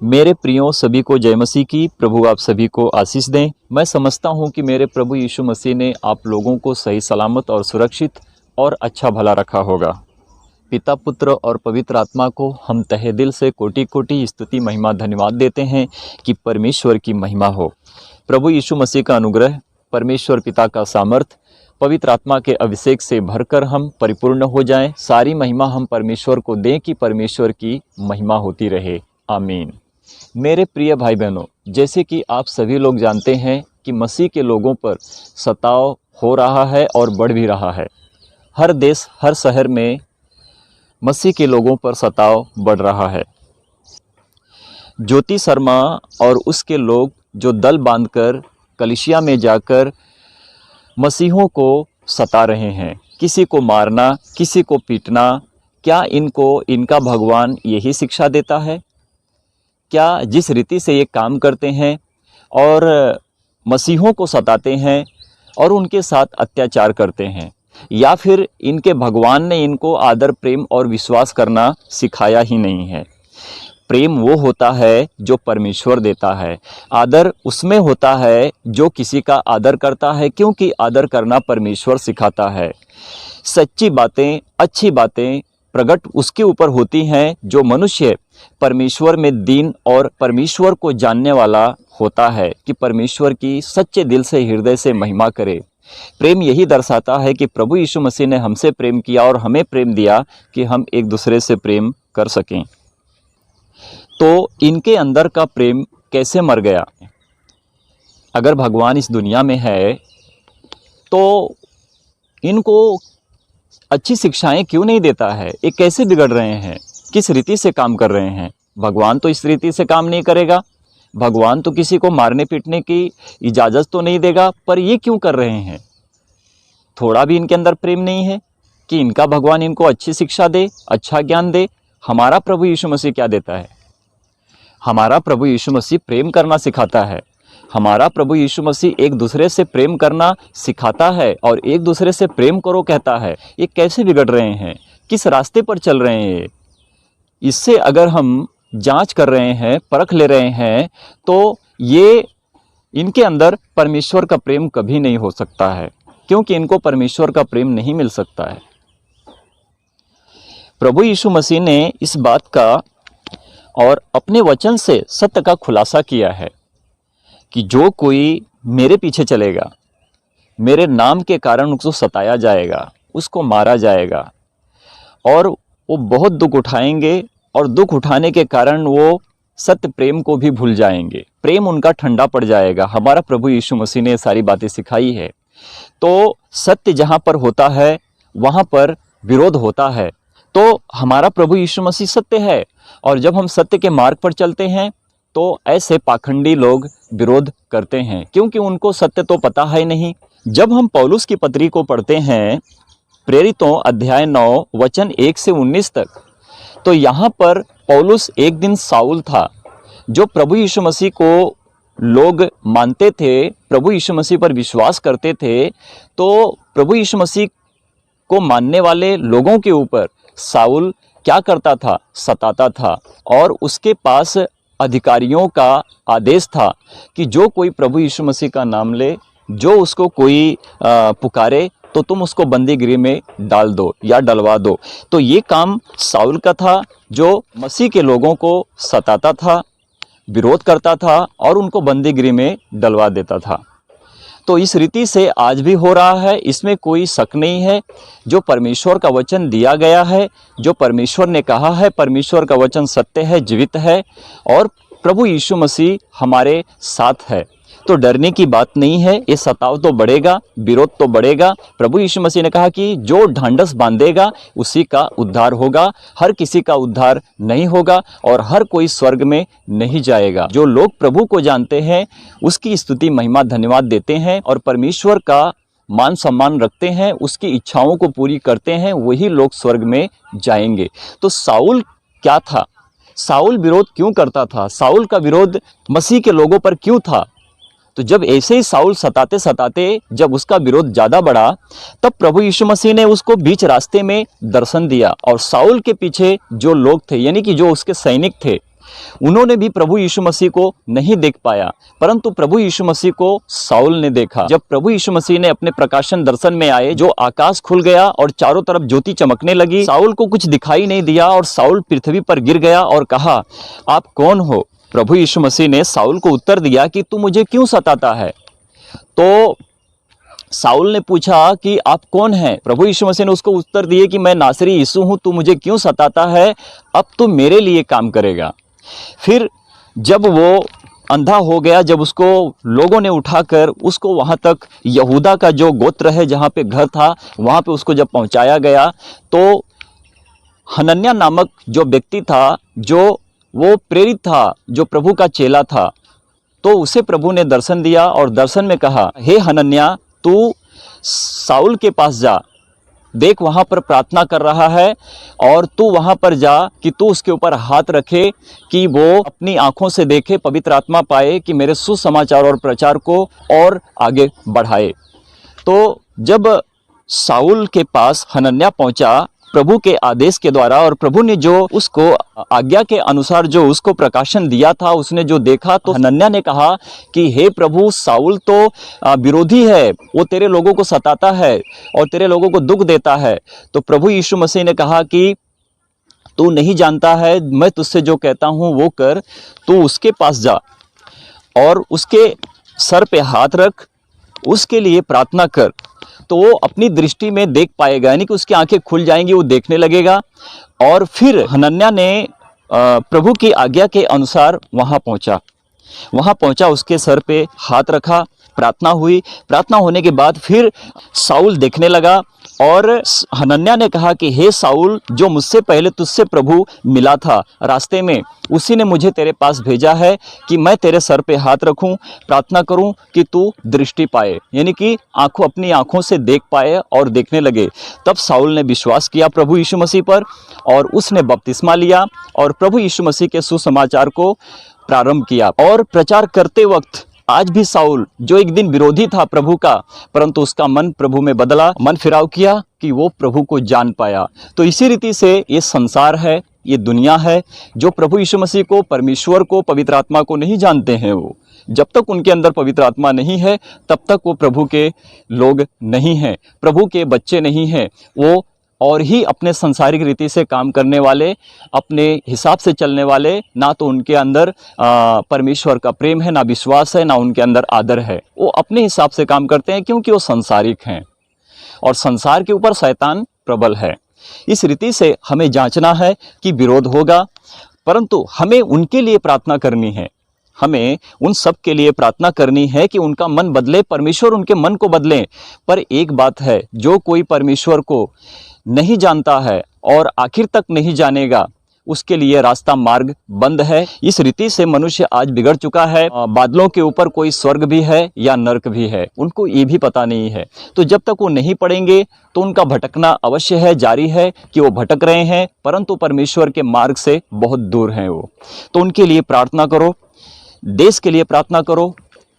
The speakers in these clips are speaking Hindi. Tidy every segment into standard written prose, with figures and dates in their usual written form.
मेरे प्रियो सभी को जय मसीह की। प्रभु आप सभी को आशीष दें। मैं समझता हूं कि मेरे प्रभु यीशु मसीह ने आप लोगों को सही सलामत और सुरक्षित और अच्छा भला रखा होगा। पिता पुत्र और पवित्र आत्मा को हम तहे दिल से कोटि कोटि स्तुति महिमा धन्यवाद देते हैं कि परमेश्वर की महिमा हो। प्रभु यीशु मसीह का अनुग्रह, परमेश्वर पिता का सामर्थ, पवित्र आत्मा के अभिषेक से भरकर हम परिपूर्ण हो जाएं। सारी महिमा हम परमेश्वर को दें कि परमेश्वर की महिमा होती रहे। आमीन। मेरे प्रिय भाई बहनों, जैसे कि आप सभी लोग जानते हैं कि मसीह के लोगों पर सताव हो रहा है और बढ़ भी रहा है। हर देश, हर शहर में मसीह के लोगों पर सताव बढ़ रहा है। ज्योति शर्मा और उसके लोग जो दल बांधकर कलीसिया में जाकर मसीहों को सता रहे हैं, किसी को मारना, किसी को पीटना, क्या इनका भगवान यही शिक्षा देता है? क्या जिस रीति से ये काम करते हैं और मसीहों को सताते हैं और उनके साथ अत्याचार करते हैं, या फिर इनके भगवान ने इनको आदर, प्रेम और विश्वास करना सिखाया ही नहीं है? प्रेम वो होता है जो परमेश्वर देता है। आदर उसमें होता है जो किसी का आदर करता है, क्योंकि आदर करना परमेश्वर सिखाता है। सच्ची बातें, अच्छी बातें प्रकट उसके ऊपर होती हैं जो मनुष्य परमेश्वर में दीन और परमेश्वर को जानने वाला होता है, कि परमेश्वर की सच्चे दिल से, हृदय से महिमा करे। प्रेम यही दर्शाता है कि प्रभु यीशु मसीह ने हमसे प्रेम किया और हमें प्रेम दिया कि हम एक दूसरे से प्रेम कर सकें। तो इनके अंदर का प्रेम कैसे मर गया? अगर भगवान इस दुनिया में है तो इनको अच्छी शिक्षाएं क्यों नहीं देता है? ये कैसे बिगड़ रहे हैं? किस रीति से काम कर रहे हैं? भगवान तो इस रीति से काम नहीं करेगा। भगवान तो किसी को मारने पीटने की इजाज़त तो नहीं देगा, पर ये क्यों कर रहे हैं? थोड़ा भी इनके अंदर प्रेम नहीं है कि इनका भगवान इनको अच्छी शिक्षा दे, अच्छा ज्ञान दे। हमारा प्रभु यीशु मसीह क्या देता है? हमारा प्रभु यीशु मसीह प्रेम करना सिखाता है। हमारा प्रभु यीशु मसीह एक दूसरे से प्रेम करना सिखाता है और एक दूसरे से प्रेम करो कहता है। ये कैसे बिगड़ रहे हैं? किस रास्ते पर चल रहे हैं? इससे अगर हम जांच कर रहे हैं, परख ले रहे हैं, तो ये इनके अंदर परमेश्वर का प्रेम कभी नहीं हो सकता है, क्योंकि इनको परमेश्वर का प्रेम नहीं मिल सकता है। प्रभु यीशु मसीह ने इस बात का और अपने वचन से सत्य का खुलासा किया है कि जो कोई मेरे पीछे चलेगा, मेरे नाम के कारण उसको सताया जाएगा, उसको मारा जाएगा और वो बहुत दुख उठाएंगे, और दुख उठाने के कारण वो सत्य प्रेम को भी भूल जाएंगे। प्रेम उनका ठंडा पड़ जाएगा। हमारा प्रभु यीशु मसीह ने ये सारी बातें सिखाई है। तो सत्य जहाँ पर होता है वहाँ पर विरोध होता है। तो हमारा प्रभु यीशु मसीह सत्य है, और जब हम सत्य के मार्ग पर चलते हैं तो ऐसे पाखंडी लोग विरोध करते हैं, क्योंकि उनको सत्य तो पता है नहीं। जब हम पौलुस की पत्री को पढ़ते हैं, प्रेरितों अध्याय 9 वचन 1 से 19 तक, तो यहाँ पर पौलुस एक दिन साउल था, जो प्रभु यीशु मसीह को लोग मानते थे, प्रभु यीशु मसीह पर विश्वास करते थे। तो प्रभु यीशु मसीह को मानने वाले लोगों के ऊपर साउल क्या करता था? सताता था। और उसके पास अधिकारियों का आदेश था कि जो कोई प्रभु यीशु मसीह का नाम ले, जो उसको कोई पुकारे, तो तुम उसको बंदी गृह में डाल दो या डलवा दो। तो ये काम साउल का था, जो मसीह के लोगों को सताता था, विरोध करता था और उनको बंदी गृह में डलवा देता था। तो इस रीति से आज भी हो रहा है, इसमें कोई शक नहीं है। जो परमेश्वर का वचन दिया गया है, जो परमेश्वर ने कहा है, परमेश्वर का वचन सत्य है, जीवित है, और प्रभु यीशु मसीह हमारे साथ है। तो डरने की बात नहीं है। ये सताव तो बढ़ेगा, विरोध तो बढ़ेगा। प्रभु यीशु मसीह ने कहा कि जो ढांढस बांधेगा उसी का उद्धार होगा। हर किसी का उद्धार नहीं होगा और हर कोई स्वर्ग में नहीं जाएगा। जो लोग प्रभु को जानते हैं उसकी स्तुति, महिमा, धन्यवाद देते हैं और परमेश्वर का मान सम्मान रखते हैं, उसकी इच्छाओं को पूरी करते हैं, वही लोग स्वर्ग में जाएंगे। तो साउल क्या था? साउल विरोध क्यों करता था? साउल का विरोध मसीह के लोगों पर क्यों था? तो जब ऐसे ही साउल सताते सताते जब उसका विरोध ज़्यादा बढ़ा, तब प्रभु यीशु मसीह ने उसको बीच रास्ते में दर्शन दिया, और साउल के पीछे जो लोग थे, यानी कि जो उसके सैनिक थे, उन्होंने भी प्रभु यीशु मसीह को नहीं देख पाया, परंतु प्रभु यीशु मसीह को साउल ने देखा। जब प्रभु यीशु मसीह ने अपने प्रकाशन दर्शन में आए, जो आकाश खुल गया और चारों तरफ ज्योति चमकने लगी, साउल को कुछ दिखाई नहीं दिया और साउल पृथ्वी पर गिर गया और कहा, आप कौन हो? प्रभु यीशु मसीह ने साउल को उत्तर दिया कि तू मुझे क्यों सताता है? तो साउल ने पूछा कि आप कौन हैं? प्रभु यीशु मसीह ने उसको उत्तर दिए कि मैं नासरी यीशु हूं, तू मुझे क्यों सताता है? अब तू मेरे लिए काम करेगा। फिर जब वो अंधा हो गया, जब उसको लोगों ने उठाकर उसको वहां तक यहूदा का जो गोत्र है जहां पे घर था, वहां पे उसको जब पहुंचाया गया, तो हनन्याह नामक जो व्यक्ति था, जो वो प्रेरित था, जो प्रभु का चेला था, तो उसे प्रभु ने दर्शन दिया और दर्शन में कहा, हे हनन्याह, तू साउल के पास जा, देख वहाँ पर प्रार्थना कर रहा है, और तू वहाँ पर जा कि तू उसके ऊपर हाथ रखे कि वो अपनी आंखों से देखे, पवित्र आत्मा पाए, कि मेरे सुसमाचार और प्रचार को और आगे बढ़ाए। तो जब साउल के पास हनन्याह पहुँचा प्रभु के आदेश के द्वारा, और प्रभु ने जो उसको आज्ञा के अनुसार जो उसको प्रकाशन दिया था, उसने जो देखा, तो हनन्याह ने कहा कि हे प्रभु, साउल तो विरोधी है, वो तेरे लोगों को सताता है और तेरे लोगों को दुख देता है। तो प्रभु यीशु मसीह ने कहा कि तू नहीं जानता है, मैं तुझसे जो कहता हूँ वो कर, तू उसके पास जा और उसके सर पे हाथ रख, उसके लिए प्रार्थना कर, तो वो अपनी दृष्टि में देख पाएगा, यानी कि उसकी आंखें खुल जाएंगी, वो देखने लगेगा। और फिर हनन्याह ने प्रभु की आज्ञा के अनुसार वहाँ पहुँचा, उसके सर पे हाथ रखा, प्रार्थना हुई। प्रार्थना होने के बाद फिर साउल देखने लगा, और हनन्याह ने कहा कि हे साउल, जो मुझसे पहले तुझसे प्रभु मिला था रास्ते में, उसी ने मुझे तेरे पास भेजा है कि मैं तेरे सर पे हाथ रखूं, प्रार्थना करूं कि तू दृष्टि पाए, यानी कि अपनी आंखों से देख पाए और देखने लगे। तब साउल ने विश्वास किया प्रभु यीशु मसीह पर, और उसने बपतिस्मा लिया और प्रभु यीशु मसीह के सुसमाचार को प्रारंभ किया। और प्रचार करते वक्त आज भी साउल, जो एक दिन विरोधी था प्रभु का, परंतु उसका मन प्रभु में बदला, मन फिराव किया कि वो प्रभु को जान पाया। तो इसी रीति से ये संसार है, ये दुनिया है, जो प्रभु यीशु मसीह को, परमेश्वर को, पवित्र आत्मा को नहीं जानते हैं, वो जब तक उनके अंदर पवित्र आत्मा नहीं है, तब तक वो प्रभु के लोग नहीं हैं, प्रभु के बच्चे नहीं हैं। वो और ही अपने संसारिक रीति से काम करने वाले, अपने हिसाब से चलने वाले, ना तो उनके अंदर परमेश्वर का प्रेम है, ना विश्वास है, ना उनके अंदर आदर है। वो अपने हिसाब से काम करते हैं, क्योंकि वो संसारिक हैं और संसार के ऊपर शैतान प्रबल है। इस रीति से हमें जांचना है कि विरोध होगा, परंतु हमें उनके लिए प्रार्थना करनी है, हमें उन सब के लिए प्रार्थना करनी है कि उनका मन बदले, परमेश्वर उनके मन को बदले। पर एक बात है, जो कोई परमेश्वर को नहीं जानता है और आखिर तक नहीं जानेगा, उसके लिए रास्ता मार्ग बंद है। इस रीति से मनुष्य आज बिगड़ चुका है। बादलों के ऊपर कोई स्वर्ग भी है या नरक भी है, उनको ये भी पता नहीं है। तो जब तक वो नहीं पढ़ेंगे तो उनका भटकना अवश्य है, जारी है कि वो भटक रहे हैं, परंतु परमेश्वर के मार्ग से बहुत दूर हैं वो। तो उनके लिए प्रार्थना करो, देश के लिए प्रार्थना करो,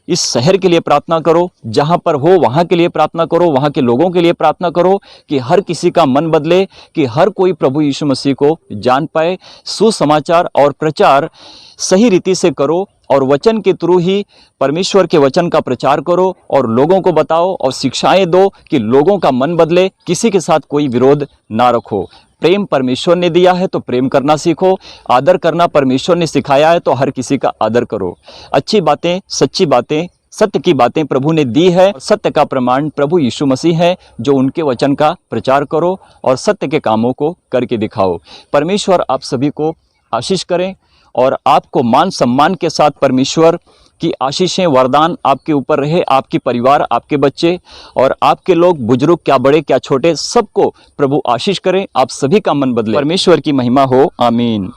इस शहर के लिए प्रार्थना करो, जहाँ पर हो वहाँ के लिए प्रार्थना करो, वहाँ के लोगों के लिए प्रार्थना करो कि हर किसी का मन बदले, कि हर कोई प्रभु यीशु मसीह को जान पाए। सुसमाचार और प्रचार सही रीति से करो और वचन के थ्रू ही परमेश्वर के वचन का प्रचार करो और लोगों को बताओ और शिक्षाएं दो कि लोगों का मन बदले। किसी के साथ कोई विरोध ना रखो। प्रेम परमेश्वर ने दिया है तो प्रेम करना सीखो। आदर करना परमेश्वर ने सिखाया है, तो हर किसी का आदर करो। अच्छी बातें, सच्ची बातें, सत्य की बातें प्रभु ने दी है। सत्य का प्रमाण प्रभु यीशु मसीह है, जो उनके वचन का प्रचार करो और सत्य के कामों को करके दिखाओ। परमेश्वर आप सभी को आशीष करें और आपको मान सम्मान के साथ परमेश्वर की आशीषें, वरदान आपके ऊपर रहे, आपकी परिवार, आपके बच्चे और आपके लोग, बुजुर्ग क्या बड़े क्या छोटे, सबको प्रभु आशीष करें। आप सभी का मन बदले। परमेश्वर की महिमा हो। आमीन।